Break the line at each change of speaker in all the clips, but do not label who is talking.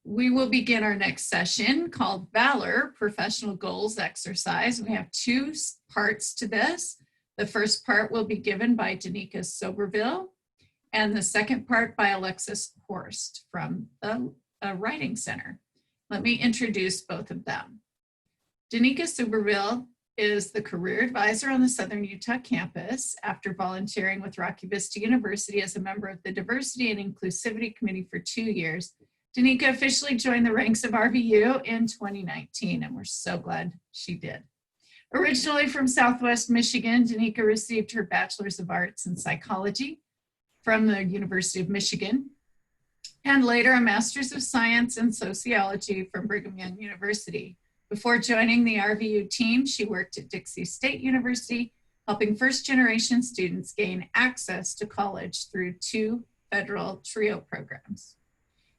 We will begin our next session called Valor, Professional Goals Exercise. We have two parts to this. The first part will be given by Danica Soberville, and the second part by Alexis Horst from the Writing Center. Let me introduce both of them. Danica Soberville is the career advisor on the Southern Utah campus. After volunteering with Rocky Vista University as a member of the Diversity and Inclusivity Committee for 2 years, Danica officially joined the ranks of RVU in 2019, and we're so glad she did. Originally from Southwest Michigan, Danica received her Bachelor's of Arts in Psychology from the University of Michigan, and later a Master's of Science in Sociology from Brigham Young University. Before joining the RVU team, she worked at Dixie State University, helping first-generation students gain access to college through 2 federal TRIO programs,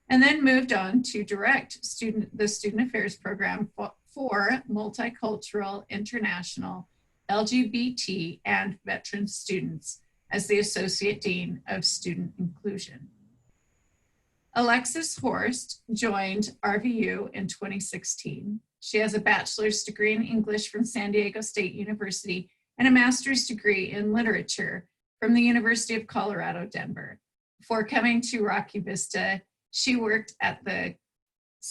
and then moved on to direct the Student Affairs Program for multicultural, international, LGBT, and veteran students as the Associate Dean of Student Inclusion. Alexis Horst joined RVU in 2016. She has a bachelor's degree in English from San Diego State University and a master's degree in literature from the University of Colorado, Denver. Before coming to Rocky Vista, she worked at the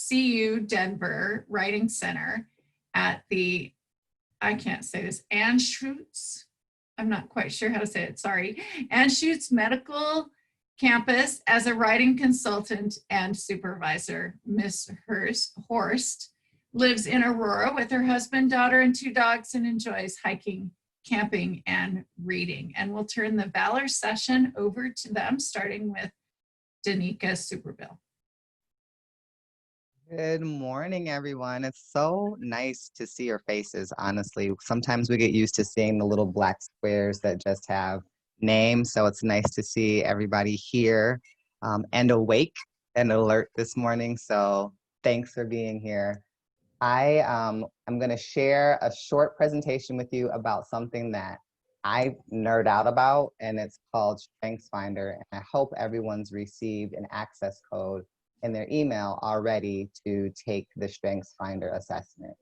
CU Denver Writing Center at the, I can't say this, Anschutz, I'm not quite sure how to say it, sorry, Anschutz Medical Campus as a writing consultant and supervisor. Ms. Horst lives in Aurora with her husband, daughter, and 2 dogs, and enjoys hiking, camping, and reading. And we'll turn the Valor session over to them, starting with Danica Soberville.
Good morning, everyone. It's so nice to see your faces, honestly. Sometimes we get used to seeing the little black squares that just have names, so it's nice to see everybody here and awake and alert this morning, so thanks for being here. I'm going to share a short presentation with you about something that I nerd out about, and it's called StrengthsFinder, and I hope everyone's received an access code in their email already to take the StrengthsFinder assessment.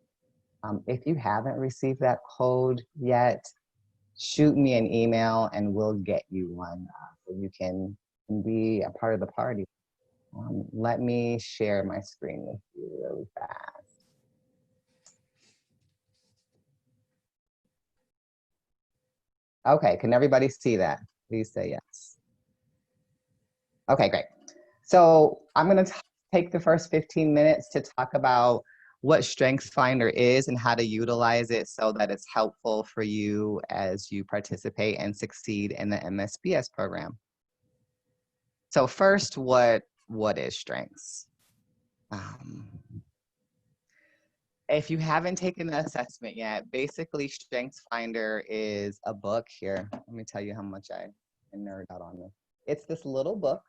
If you haven't received that code yet, shoot me an email and we'll get you one so you can be a part of the party. Let me share my screen with you really fast. Okay, can everybody see that? Please say yes. Okay, great. So I'm going to take the first 15 minutes to talk about what StrengthsFinder is and how to utilize it so that it's helpful for you as you participate and succeed in the MSBS program. So first, what is Strengths? If you haven't taken the assessment yet, basically StrengthsFinder is a book here. Let me tell you how much I nerd out on this. It's this little book.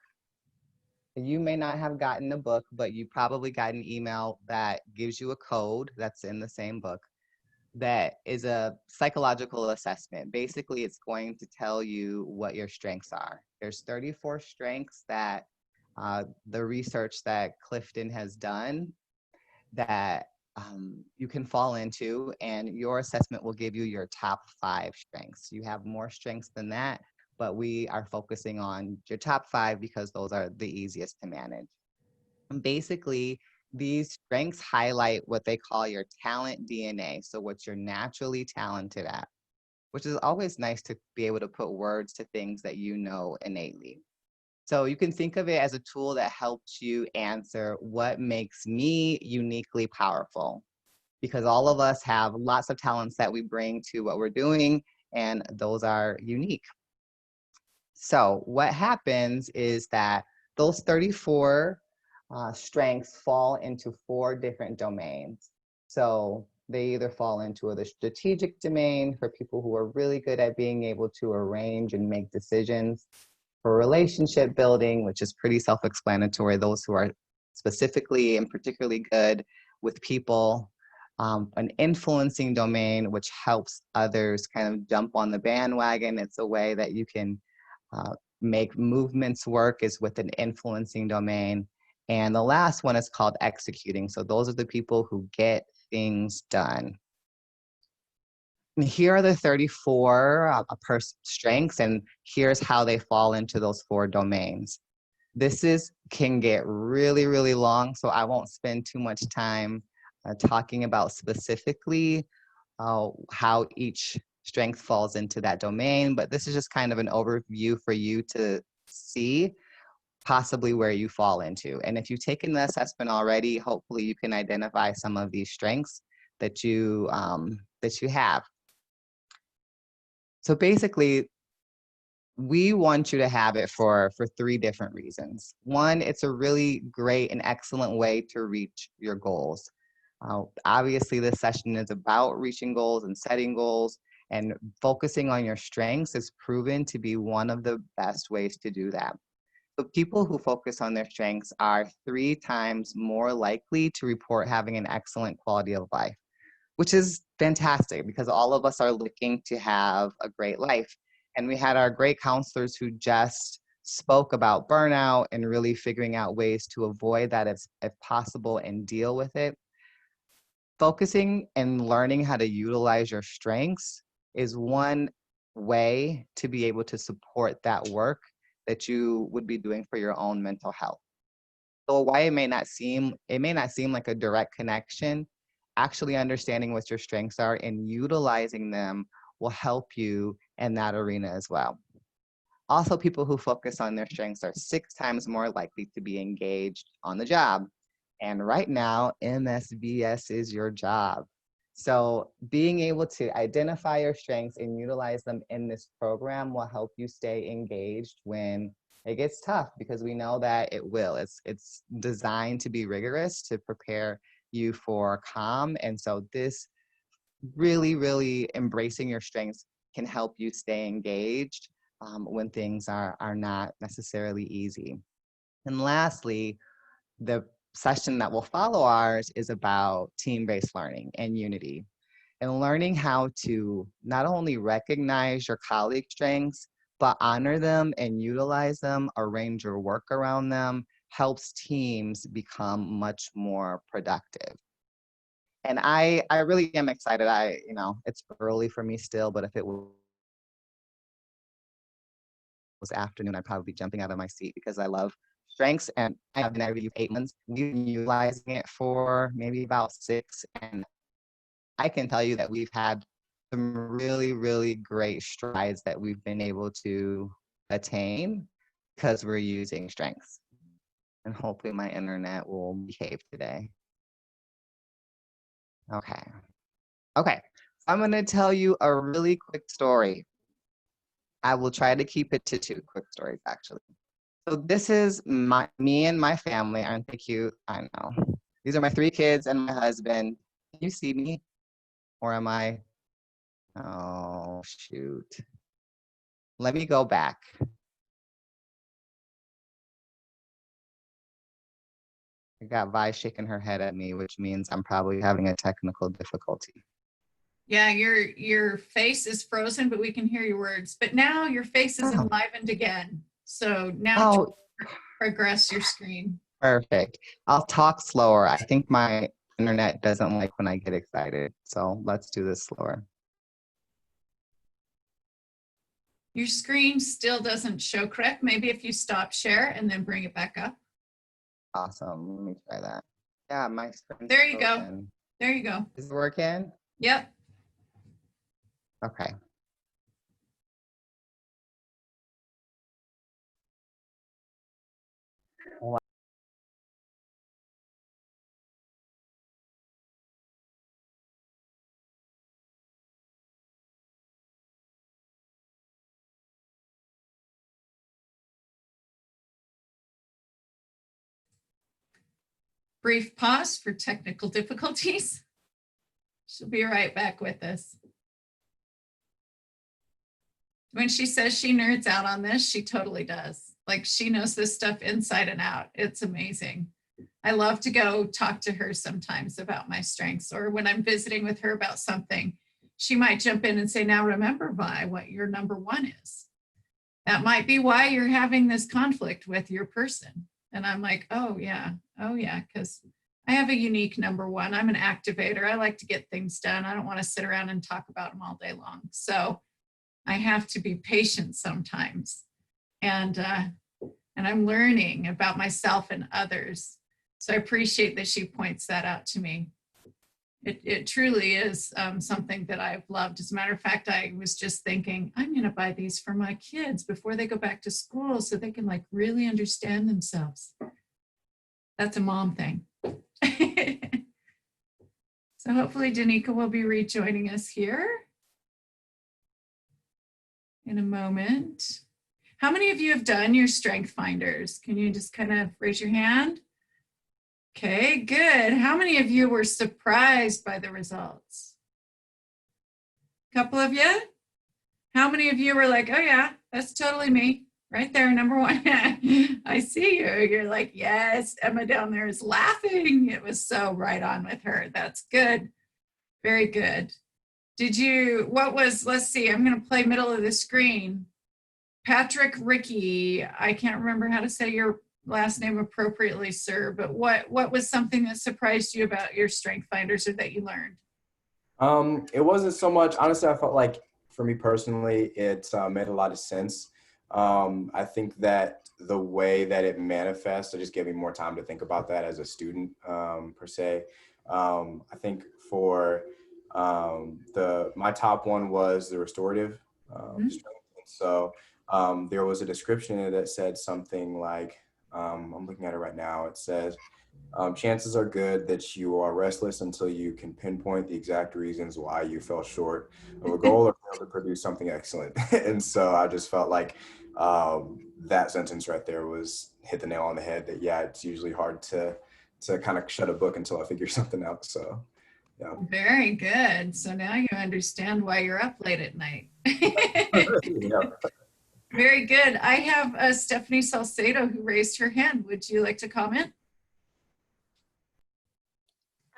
You may not have gotten a book, but you probably got an email that gives you a code that's in the same book that is a psychological assessment. Basically, it's going to tell you what your strengths are. There's 34 strengths that the research that Clifton has done that you can fall into, and your assessment will give you your top 5 strengths. You have more strengths than that, but we are focusing on your top 5 because those are the easiest to manage. And basically, these strengths highlight what they call your talent DNA, so what you're naturally talented at, which is always nice to be able to put words to things that you know innately. So you can think of it as a tool that helps you answer what makes me uniquely powerful, because all of us have lots of talents that we bring to what we're doing, and those are unique. So what happens is that those 34 strengths fall into 4 different domains. So they either fall into the strategic domain for people who are really good at being able to arrange and make decisions, for relationship building, which is pretty self-explanatory, those who are specifically and particularly good with people, an influencing domain, which helps others kind of jump on the bandwagon. It's a way that you can make movements work, is with an influencing domain. And the last one is called executing. So those are the people who get things done. And here are the 34 strengths, and here's how they fall into those 4 domains. This can get really, really long, so I won't spend too much time talking about specifically how each strength falls into that domain, but this is just kind of an overview for you to see possibly where you fall into. And if you've taken the assessment already, hopefully you can identify some of these strengths that you have. So basically, we want you to have it for 3 different reasons. One, it's a really great and excellent way to reach your goals. Obviously, this session is about reaching goals and setting goals, and focusing on your strengths is proven to be one of the best ways to do that. So people who focus on their strengths are 3 times more likely to report having an excellent quality of life, which is fantastic because all of us are looking to have a great life. And we had our great counselors who just spoke about burnout and really figuring out ways to avoid that if possible and deal with it. Focusing and learning how to utilize your strengths is one way to be able to support that work that you would be doing for your own mental health. So why it may not seem like a direct connection, actually understanding what your strengths are and utilizing them will help you in that arena as well. Also, people who focus on their strengths are 6 times more likely to be engaged on the job. And right now, MSBS is your job. So being able to identify your strengths and utilize them in this program will help you stay engaged when it gets tough, because we know that it will. It's designed to be rigorous to prepare you for calm. And so this really embracing your strengths can help you stay engaged when things are not necessarily easy. And lastly, the session that will follow ours is about team-based learning and unity, and learning how to not only recognize your colleagues' strengths, but honor them and utilize them, arrange your work around them, helps teams become much more productive. And I really am excited. It's early for me still, but if it was afternoon, I'd probably be jumping out of my seat because I love strengths, and I have been at review 8 months. We've been utilizing it for maybe about 6, and I can tell you that we've had some really great strides that we've been able to attain because we're using strengths. And hopefully my internet will behave today. Okay. I'm going to tell you a really quick story. I will try to keep it to 2 quick stories, actually. So this is me and my family. Aren't they cute? I know. These are my 3 kids and my husband. Can you see me? Or am I? Oh, shoot. Let me go back. I got Vi shaking her head at me, which means I'm probably having a technical difficulty.
Yeah, your face is frozen, but we can hear your words. But now your face is enlivened again. So now progress your screen.
Perfect. I'll talk slower. I think my internet doesn't like when I get excited. So let's do this slower.
Your screen still doesn't show correct. Maybe if you stop share and then bring it back up.
Awesome. Let me try that. Yeah, my screen.
There you go. There you go.
Is it working?
Yep.
Okay.
Brief pause for technical difficulties. She'll be right back with us. When she says she nerds out on this, she totally does. Like, she knows this stuff inside and out. It's amazing. I love to go talk to her sometimes about my strengths, or when I'm visiting with her about something, she might jump in and say, now remember, Vi, what your number 1 is. That might be why you're having this conflict with your person. And I'm like, oh yeah, because I have a unique number one. I'm an activator. I like to get things done. I don't want to sit around and talk about them all day long. So I have to be patient sometimes. And I'm learning about myself and others. So I appreciate that she points that out to me. It truly is something that I've loved. As a matter of fact, I was just thinking, I'm going to buy these for my kids before they go back to school so they can like really understand themselves. That's a mom thing. So hopefully Danica will be rejoining us here in a moment. How many of you have done your strength finders? Can you just kind of raise your hand? Okay, good. How many of you were surprised by the results? A couple of you? How many of you were like, oh yeah, that's totally me. Right there, number one. I see you. You're like, yes, Emma down there is laughing. It was so right on with her. That's good. Very good. Let's see, I'm going to play middle of the screen. Patrick Ricky, I can't remember how to say your last name appropriately, sir, but what was something that surprised you about your strength finders or that you learned?
It wasn't so much, honestly, I felt like for me personally, it made a lot of sense. I think that the way that it manifests, it just gave me more time to think about that as a student, per se. I think for my top one was the restorative strength. So there was a description in it that said something like, I'm looking at it right now. It says, chances are good that you are restless until you can pinpoint the exact reasons why you fell short of a goal or failed to produce something excellent. And so I just felt like that sentence right there hit the nail on the head that, yeah, it's usually hard to kind of shut a book until I figure something out. So, yeah.
Very good. So now you understand why you're up late at night.
Yeah.
Very good. I have Stephanie Salcedo who raised her hand. Would you like to comment?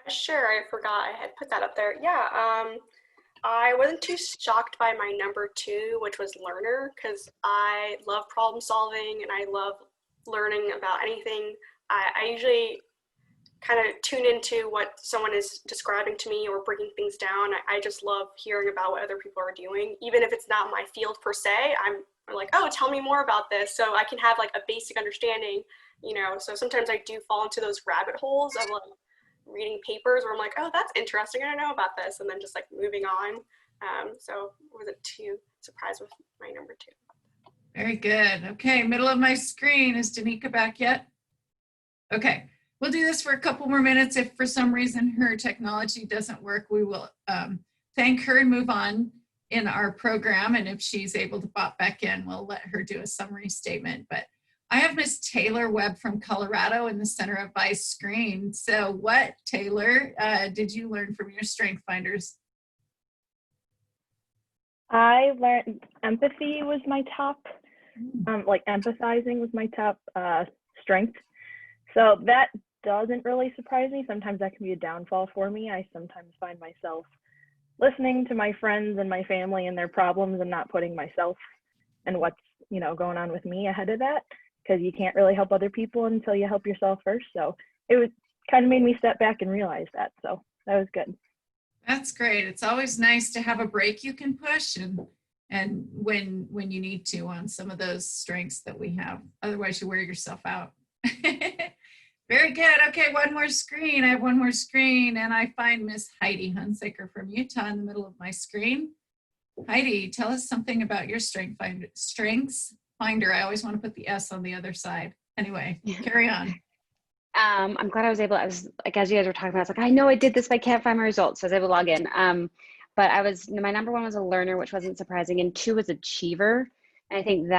Sure, I forgot I had put that up there. Yeah, I wasn't too shocked by my number two, which was learner, because I love problem solving and I love learning about anything. I usually kind of tune into what someone is describing to me or breaking things down. I just love hearing about what other people are doing. Even if it's not my field per se, I'm like, oh, tell me more about this. So I can have like a basic understanding, so sometimes I do fall into those rabbit holes of like reading papers where I'm like, oh, that's interesting. I don't know about this. And then just like moving on. So I wasn't too surprised with my number two.
Very good. Okay, middle of my screen. Is Danica back yet? Okay. We'll do this for a couple more minutes. If for some reason her technology doesn't work, we will thank her and move on in our program. And if she's able to pop back in, we'll let her do a summary statement. But I have Miss Taylor Webb from Colorado in the center of my screen. So what, Taylor, did you learn from your strength finders?
I learned empathy was my top, like empathizing was my top strength. So that doesn't really surprise me. Sometimes that can be a downfall for me. I sometimes find myself listening to my friends and my family and their problems and not putting myself and what's going on with me ahead of that, because you can't really help other people until you help yourself first. So it was kind of made me step back and realize that. So that was good.
That's great. It's always nice to have a break you can push and when you need to on some of those strengths that we have. Otherwise you wear yourself out. Very good. Okay, one more screen. I have one more screen and I find Miss Heidi Hunsaker from Utah in the middle of my screen. Heidi, tell us something about your strengths finder. I always want to put the S on the other side. Anyway, carry on.
I'm glad I was like, as you guys were talking about, I was like, I know I did this, but I can't find my results. So I was able to log in. But my number one was a learner, which wasn't surprising. And two was achiever. And I think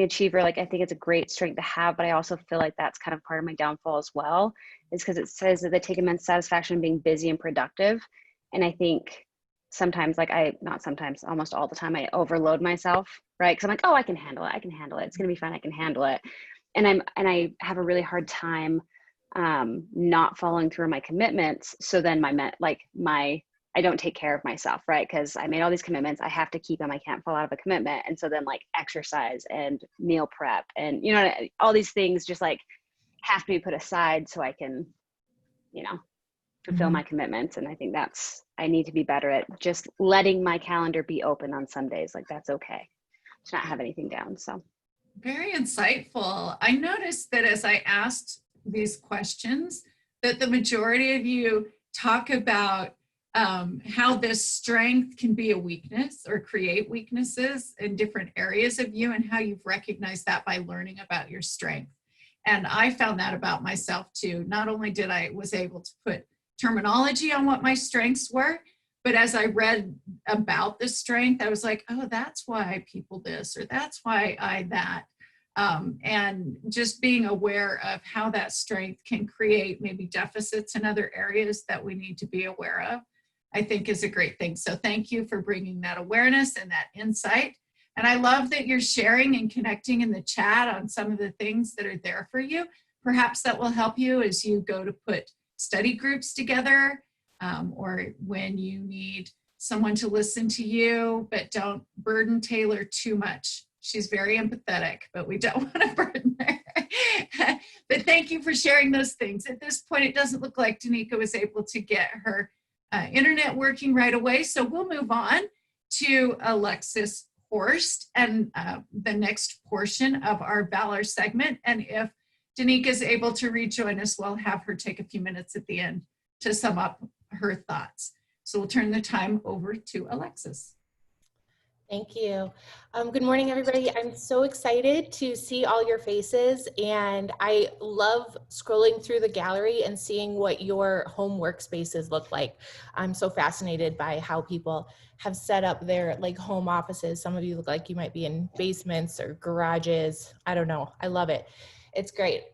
achiever, I think it's a great strength to have, but I also feel like that's kind of part of my downfall as well, is because it says that they take immense satisfaction in being busy and productive. And I think sometimes, not sometimes, almost all the time, I overload myself, right? Because I'm like, oh, I can handle it. It's going to be fine. I can handle it. And I have a really hard time not following through on my commitments. So then my I don't take care of myself, right? Because I made all these commitments. I have to keep them. I can't fall out of a commitment. And so then like exercise and meal prep and, you know, all these things just like have to be put aside so I can, you know, fulfill my commitments. And I think I need to be better at just letting my calendar be open on some days. Like that's okay to not have anything down. So.
Very insightful. I noticed that as I asked these questions, that the majority of you talk about how this strength can be a weakness or create weaknesses in different areas of you, and how you've recognized that by learning about your strength. And I found that about myself too. Not only was able to put terminology on what my strengths were, but as I read about the strength, I was like, oh, that's why people this, or that's why I that. And just being aware of how that strength can create maybe deficits in other areas that we need to be aware of, I think is a great thing. So thank you for bringing that awareness and that insight. And I love that you're sharing and connecting in the chat on some of the things that are there for you. Perhaps that will help you as you go to put study groups together, or when you need someone to listen to you, but don't burden Taylor too much. She's very empathetic, but we don't want to burden her. But thank you for sharing those things. At this point, it doesn't look like Danica was able to get her internet working right away. So we'll move on to Alexis Horst and the next portion of our Valor segment. And if Danica is able to rejoin us, we'll have her take a few minutes at the end to sum up her thoughts. So we'll turn the time over to Alexis.
Thank you. Good morning, everybody. I'm so excited to see all your faces, and I love scrolling through the gallery and seeing what your home workspaces look like. I'm so fascinated by how people have set up their like home offices. Some of you look like you might be in basements or garages. I don't know. I love it. It's great.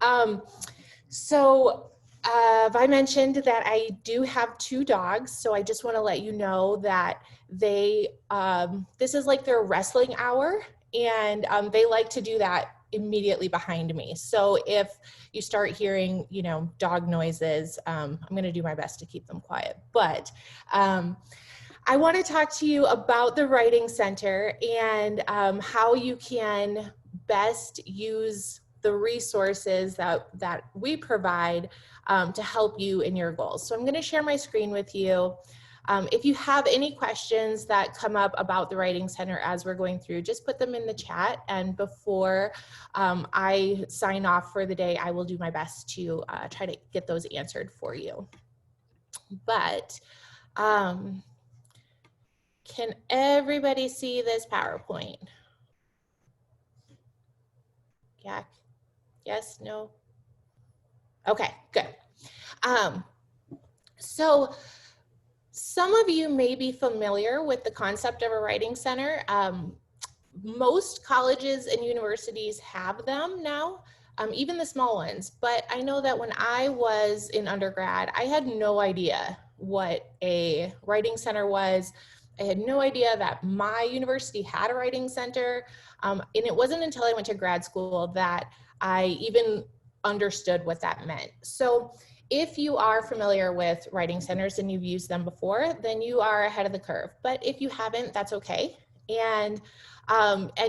I mentioned that I do have 2 dogs, so I just want to let you know that this is like their wrestling hour, and they like to do that immediately behind me. So if you start hearing, you know, dog noises, I'm going to do my best to keep them quiet. But I want to talk to you about the Writing Center and how you can best use the resources that we provide to help you in your goals. So I'm going to share my screen with you. If you have any questions that come up about the Writing Center as we're going through, just put them in the chat. And before I sign off for the day, I will do my best to try to get those answered for you. But can everybody see this PowerPoint? Yeah. Yes, no? Okay, good. So some of you may be familiar with the concept of a writing center. Most colleges and universities have them now, even the small ones. But I know that when I was in undergrad, I had no idea what a writing center was. I had no idea that my university had a writing center. And it wasn't until I went to grad school that I even understood what that meant. So if you are familiar with writing centers and you've used them before, then you are ahead of the curve. But if you haven't, that's okay. And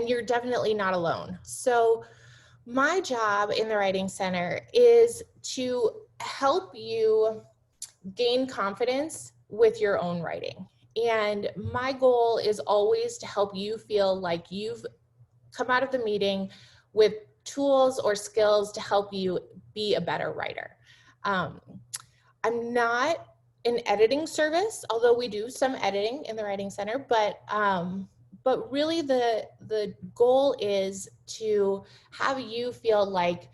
you're definitely not alone. So my job in the Writing Center is to help you gain confidence with your own writing. And my goal is always to help you feel like you've come out of the meeting with tools or skills to help you be a better writer. I'm not an editing service, although we do some editing in the Writing Center, but really the goal is to have you feel like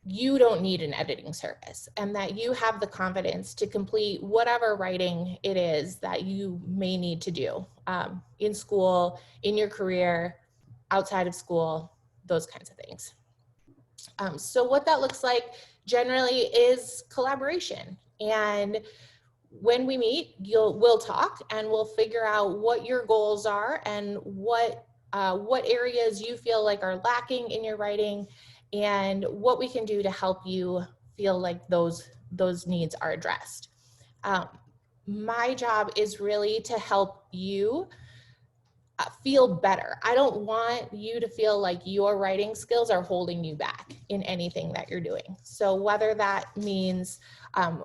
you don't need an editing service and that you have the confidence to complete whatever writing it is that you may need to do in school, in your career, outside of school, those kinds of things. So what that looks like generally is collaboration. And when we meet, we'll talk and we'll figure out what your goals are and what areas you feel like are lacking in your writing and what we can do to help you feel like those needs are addressed. my job is really to help you feel better. I don't want you to feel like your writing skills are holding you back in anything that you're doing. So whether that means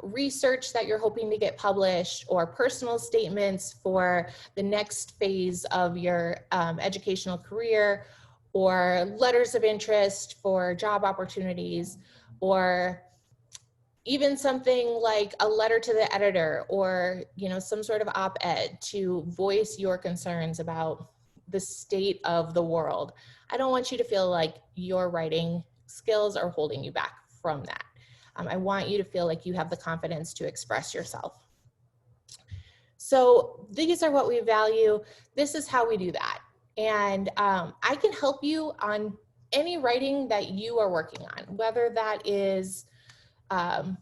research that you're hoping to get published, or personal statements for the next phase of your educational career, or letters of interest for job opportunities, or even something like a letter to the editor, or some sort of op-ed to voice your concerns about the state of the world. I don't want you to feel like your writing skills are holding you back from that. I want you to feel like you have the confidence to express yourself. So these are what we value. This is how we do that. And I can help you on any writing that you are working on, whether that is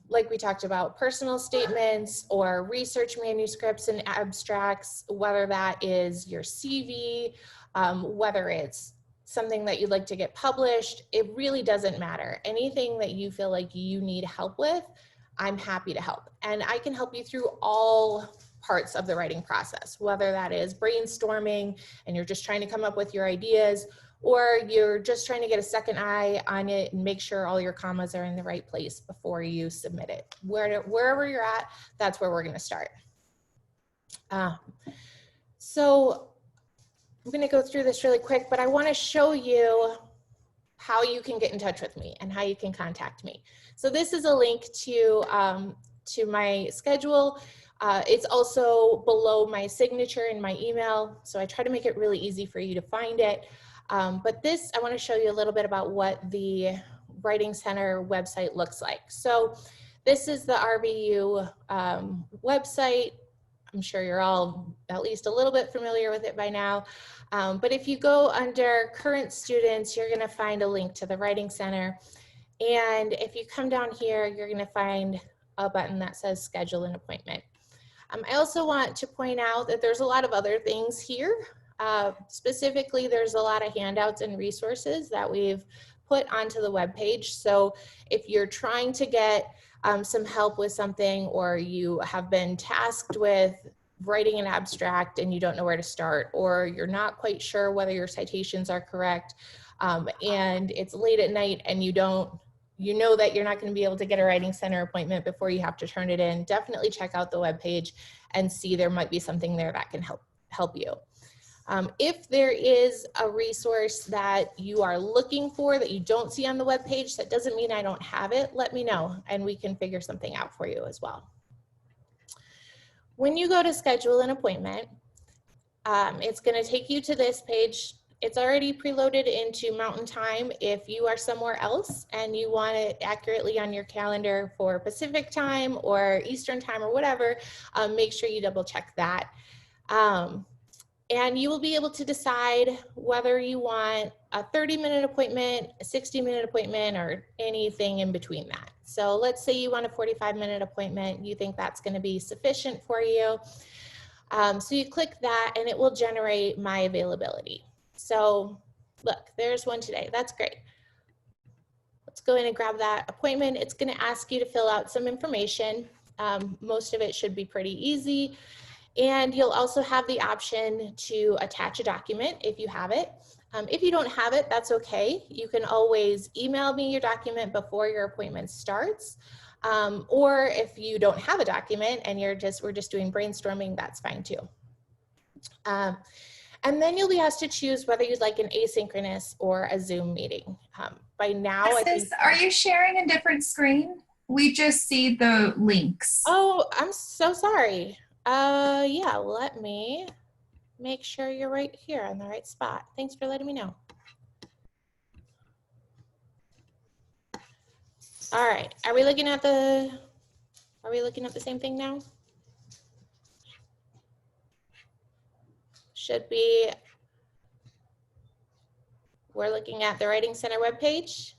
like we talked about, personal statements or research manuscripts and abstracts, whether that is your CV, whether it's something that you'd like to get published, it really doesn't matter. Anything that you feel like you need help with, I'm happy to help. And I can help you through all parts of the writing process, whether that is brainstorming and you're just trying to come up with your ideas, or you're just trying to get a second eye on it and make sure all your commas are in the right place before you submit it. Wherever you're at, that's where we're going to start. So I'm going to go through this really quick, but I want to show you how you can get in touch with me and how you can contact me. So this is a link to my schedule. It's also below my signature in my email, so I try to make it really easy for you to find it. But this, I want to show you a little bit about what the Writing Center website looks like. So this is the RVU website. I'm sure you're all at least a little bit familiar with it by now. But if you go under current students, you're going to find a link to the Writing Center. And if you come down here, you're going to find a button that says schedule an appointment. I also want to point out that there's a lot of other things here. Specifically, there's a lot of handouts and resources that we've put onto the webpage. So if you're trying to get some help with something, or you have been tasked with writing an abstract and you don't know where to start, or you're not quite sure whether your citations are correct, and it's late at night and you know that you're not going to be able to get a Writing Center appointment before you have to turn it in, definitely check out the webpage and see there might be something there that can help you. If there is a resource that you are looking for that you don't see on the webpage, that doesn't mean I don't have it. Let me know and we can figure something out for you as well. When you go to schedule an appointment, it's going to take you to this page. It's already preloaded into Mountain Time. If you are somewhere else and you want it accurately on your calendar for Pacific Time or Eastern Time or whatever, make sure you double check that. And you will be able to decide whether you want a 30-minute appointment, a 60-minute appointment, or anything in between that. So let's say you want a 45-minute appointment. You think that's going to be sufficient for you. So you click that and it will generate my availability. So look, there's one today. That's great. Let's go in and grab that appointment. It's going to ask you to fill out some information. Most of it should be pretty easy. And you'll also have the option to attach a document if you have it. If you don't have it, that's okay. You can always email me your document before your appointment starts. Or if you don't have a document and we're just doing brainstorming, that's fine too. And then you'll be asked to choose whether you'd like an asynchronous or a Zoom meeting. By now,
Are you sharing a different screen? We just see the links.
Oh, I'm so sorry. Yeah, let me make sure you're right here in the right spot. Thanks for letting me know. All right, are we looking at the same thing now? Should be. We're looking at the Writing Center webpage.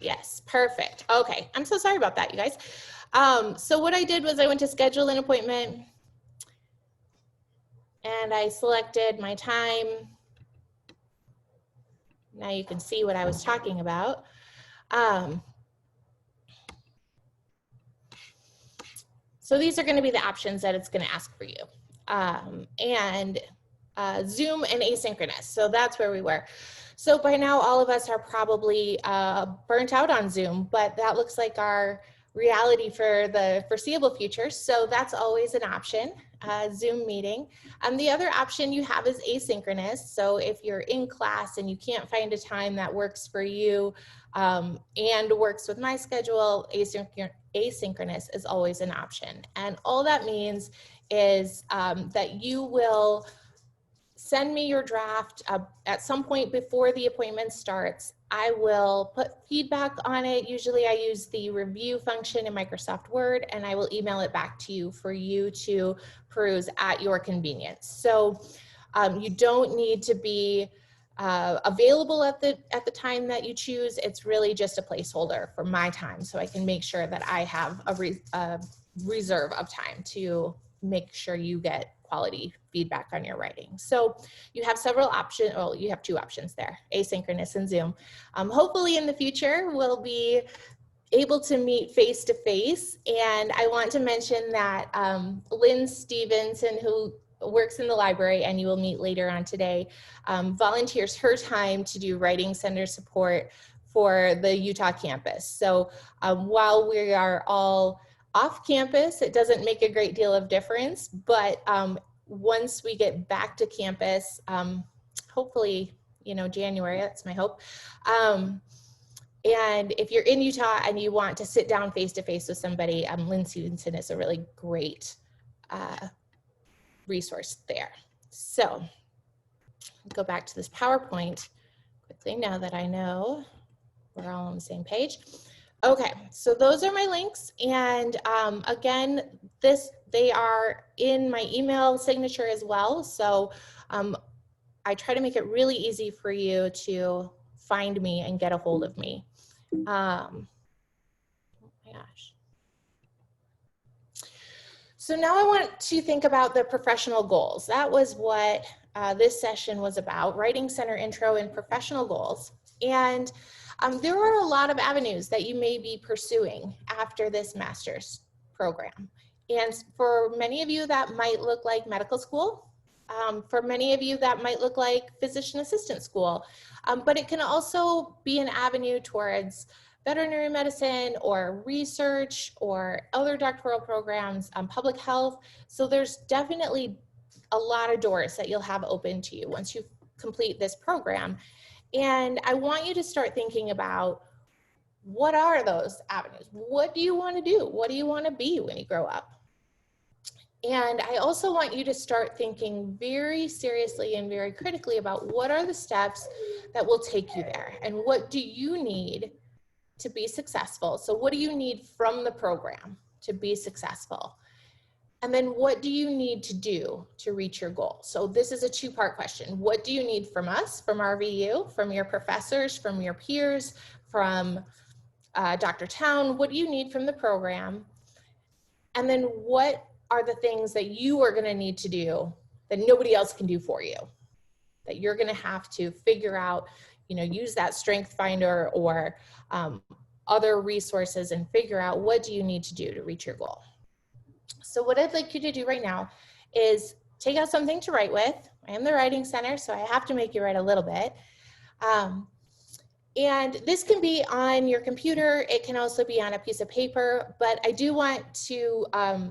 Yes, perfect. Okay, I'm so sorry about that, you guys. So what I did was I went to schedule an appointment and I selected my time. Now you can see what I was talking about. So these are going to be the options that it's going to ask for you. Zoom and asynchronous. So that's where we were. So by now, all of us are probably burnt out on Zoom, but that looks like our reality for the foreseeable future. So that's always an option, Zoom meeting. The other option you have is asynchronous. So if you're in class and you can't find a time that works for you and works with my schedule, asynchronous is always an option. And all that means is that you will send me your draft at some point before the appointment starts. I will put feedback on it. Usually I use the review function in Microsoft Word, and I will email it back to you for you to peruse at your convenience. So you don't need to be available at the time that you choose. It's really just a placeholder for my time, so I can make sure that I have a reserve of time to make sure you get quality feedback on your writing. So you have several options. Well, you have two options there, asynchronous and Zoom. Hopefully in the future, we'll be able to meet face to face. And I want to mention that Lynn Stevenson, who works in the library and you will meet later on today, volunteers her time to do writing center support for the Utah campus. So while we are all off campus, it doesn't make a great deal of difference, but once we get back to campus, hopefully, January, that's my hope. And if you're in Utah and you want to sit down face-to-face with somebody, Lynn Stevenson is a really great resource there. So go back to this PowerPoint quickly now that I know we're all on the same page. Okay, so those are my links, and again, they are in my email signature as well, so I try to make it really easy for you to find me and get a hold of me. Oh my gosh. So now I want to think about the professional goals. That was what this session was about, Writing Center Intro and Professional Goals. And there are a lot of avenues that you may be pursuing after this master's program. And for many of you, that might look like medical school. For many of you, that might look like physician assistant school. But it can also be an avenue towards veterinary medicine or research or other doctoral programs, public health. So there's definitely a lot of doors that you'll have open to you once you complete this program. And I want you to start thinking about, what are those avenues? What do you want to do? What do you want to be when you grow up? And I also want you to start thinking very seriously and very critically about what are the steps that will take you there, and what do you need to be successful? So what do you need from the program to be successful? And then what do you need to do to reach your goal? So this is a two-part question. What do you need from us, from RVU, from your professors, from your peers, from Dr. Town? What do you need from the program? And then what are the things that you are going to need to do that nobody else can do for you, that you're going to have to figure out, use that strength finder or other resources and figure out, what do you need to do to reach your goal? So what I'd like you to do right now is take out something to write with. I am the Writing Center, so I have to make you write a little bit. And this can be on your computer. It can also be on a piece of paper, but I do want to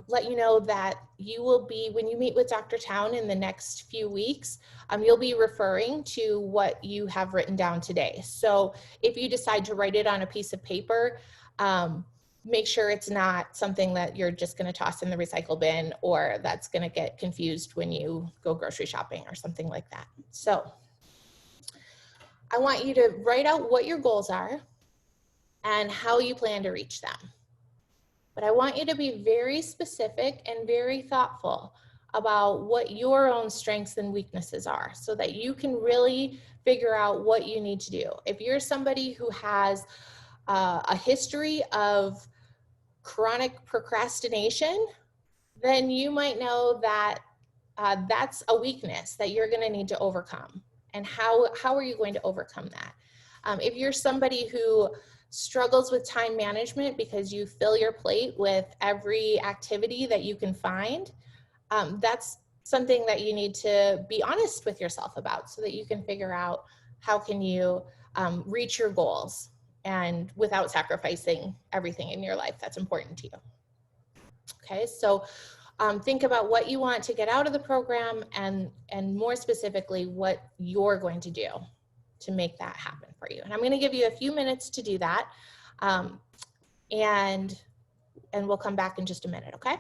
let you know that you will be, when you meet with Dr. Town in the next few weeks, you'll be referring to what you have written down today. So if you decide to write it on a piece of paper, make sure it's not something that you're just going to toss in the recycle bin, or that's going to get confused when you go grocery shopping or something like that. So I want you to write out what your goals are and how you plan to reach them. But I want you to be very specific and very thoughtful about what your own strengths and weaknesses are, so that you can really figure out what you need to do. If you're somebody who has a history of chronic procrastination, then you might know that that's a weakness that you're going to need to overcome. And how are you going to overcome that? If you're somebody who struggles with time management because you fill your plate with every activity that you can find, that's something that you need to be honest with yourself about so that you can figure out how can you reach your goals and without sacrificing everything in your life that's important to you. Okay, so think about what you want to get out of the program and more specifically, what you're going to do to make that happen for you. And I'm going to give you a few minutes to do that. And we'll come back in just a minute, okay?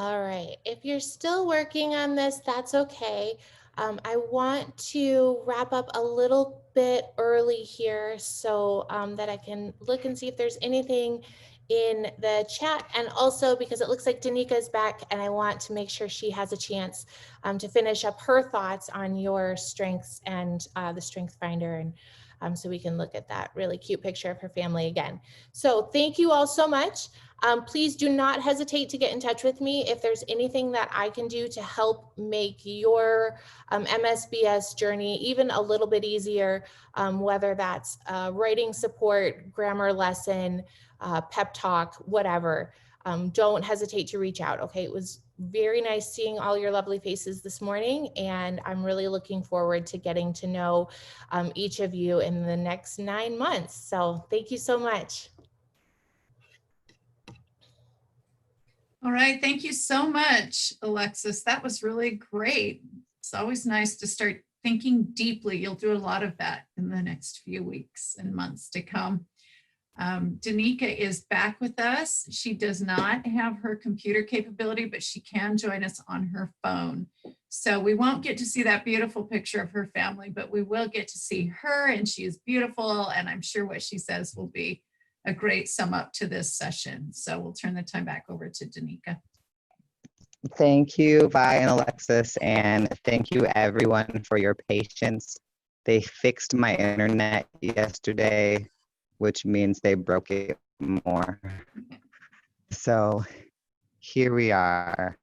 All right, if you're still working on this, that's okay. I want to wrap up a little bit early here so that I can look and see if there's anything in the chat, and also because it looks like Danica is back and I want to make sure she has a chance to finish up her thoughts on your strengths and the Strength Finder, and so we can look at that really cute picture of her family again. So thank you all so much. Please do not hesitate to get in touch with me if there's anything that I can do to help make your MSBS journey even a little bit easier, whether that's writing support, grammar lesson, pep talk, whatever. Don't hesitate to reach out, okay? It was very nice seeing all your lovely faces this morning, and I'm really looking forward to getting to know each of you in the next 9 months. So thank you so much.
All right, thank you so much, Alexis. That was really great. It's always nice to start thinking deeply. You'll do a lot of that in the next few weeks and months to come. Danica is back with us. She does not have her computer capability, but she can join us on her phone. So we won't get to see that beautiful picture of her family, but we will get to see her, and she is beautiful. And I'm sure what she says will be a great sum up to this session. So we'll turn the time back over to Danica.
Thank you, Vi and Alexis, and thank you everyone for your patience. They fixed my internet yesterday, which means they broke it more. So here we are.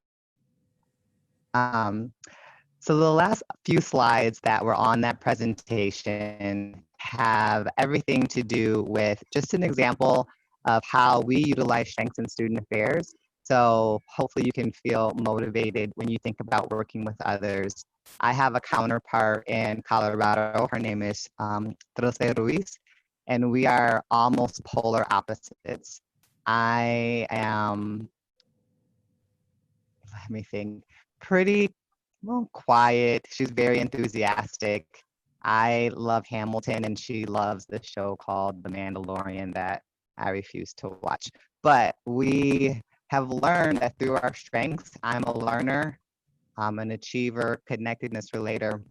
So the last few slides that were on that presentation have everything to do with just an example of how we utilize strengths in student affairs. So hopefully you can feel motivated when you think about working with others. I have a counterpart in Colorado. Her name is Trilce Ruiz, and we are almost polar opposites. I am, let me think, pretty quiet. She's very enthusiastic. I love Hamilton, and she loves the show called The Mandalorian that I refuse to watch. But we have learned that through our strengths, I'm a learner, I'm an achiever, connectedness relator,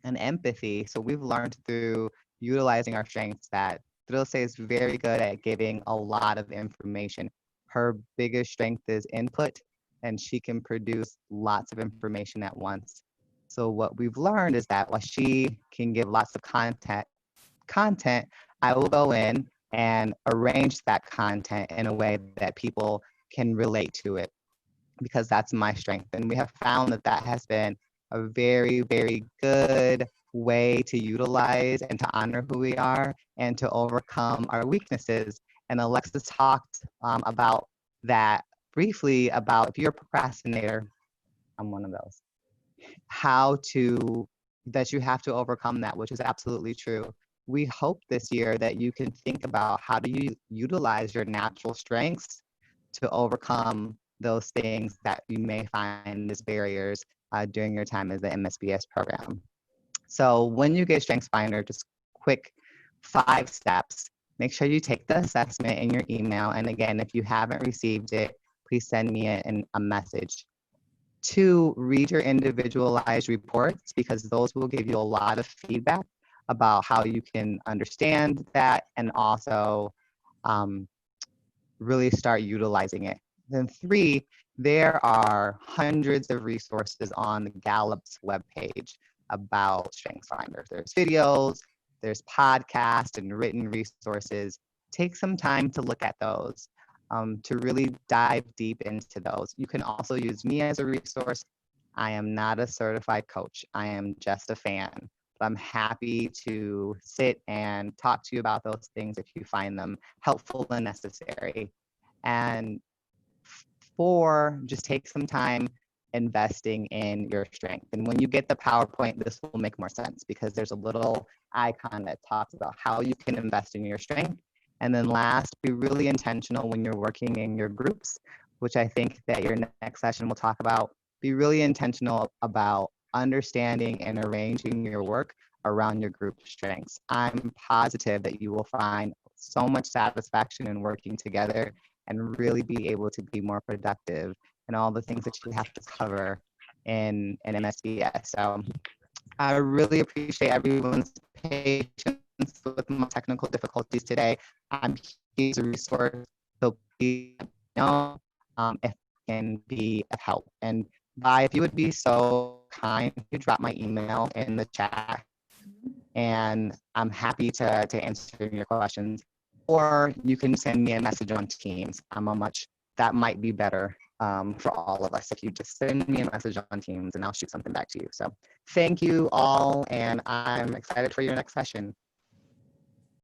and empathy. So we've learned through utilizing our strengths that Drilce is very good at giving a lot of information. Her biggest strength is input, and she can produce lots of information at once. So what we've learned is that while she can give lots of content, I will go in and arrange that content in a way that people can relate to it, because that's my strength. And we have found that that has been a very, very good way to utilize and to honor who we are and to overcome our weaknesses. And Alexis talked about that briefly, about if you're a procrastinator, I'm one of those, that you have to overcome that, which is absolutely true. We hope this year that you can think about how do you utilize your natural strengths to overcome those things that you may find as barriers during your time as the MSBS program. So when you get Strengths Finder, just quick 5 steps. Make sure you take the assessment in your email. And again, if you haven't received it, please send me a message. 2, read your individualized reports, because those will give you a lot of feedback about how you can understand that and also really start utilizing it. Then 3, there are hundreds of resources on Gallup's webpage about Strengths Finder. There's videos, there's podcasts and written resources. Take some time to look at those, to really dive deep into those. You can also use me as a resource. I am not a certified coach. I am just a fan. But I'm happy to sit and talk to you about those things if you find them helpful and necessary. And 4, just take some time investing in your strength. And when you get the PowerPoint, this will make more sense, because there's a little icon that talks about how you can invest in your strength. And then last, be really intentional when you're working in your groups, which I think that your next session will talk about. Be really intentional about understanding and arranging your work around your group strengths. I'm positive that you will find so much satisfaction in working together and really be able to be more productive and all the things that you have to cover in MSBS. So I really appreciate everyone's patience with my technical difficulties today. I'm here as a resource, so please let me know if I can be of help. And if you would be so kind to drop my email in the chat, and I'm happy to answer your questions. Or you can send me a message on Teams. That might be better for all of us if you just send me a message on Teams and I'll shoot something back to you. So thank you all, and I'm excited for your next session.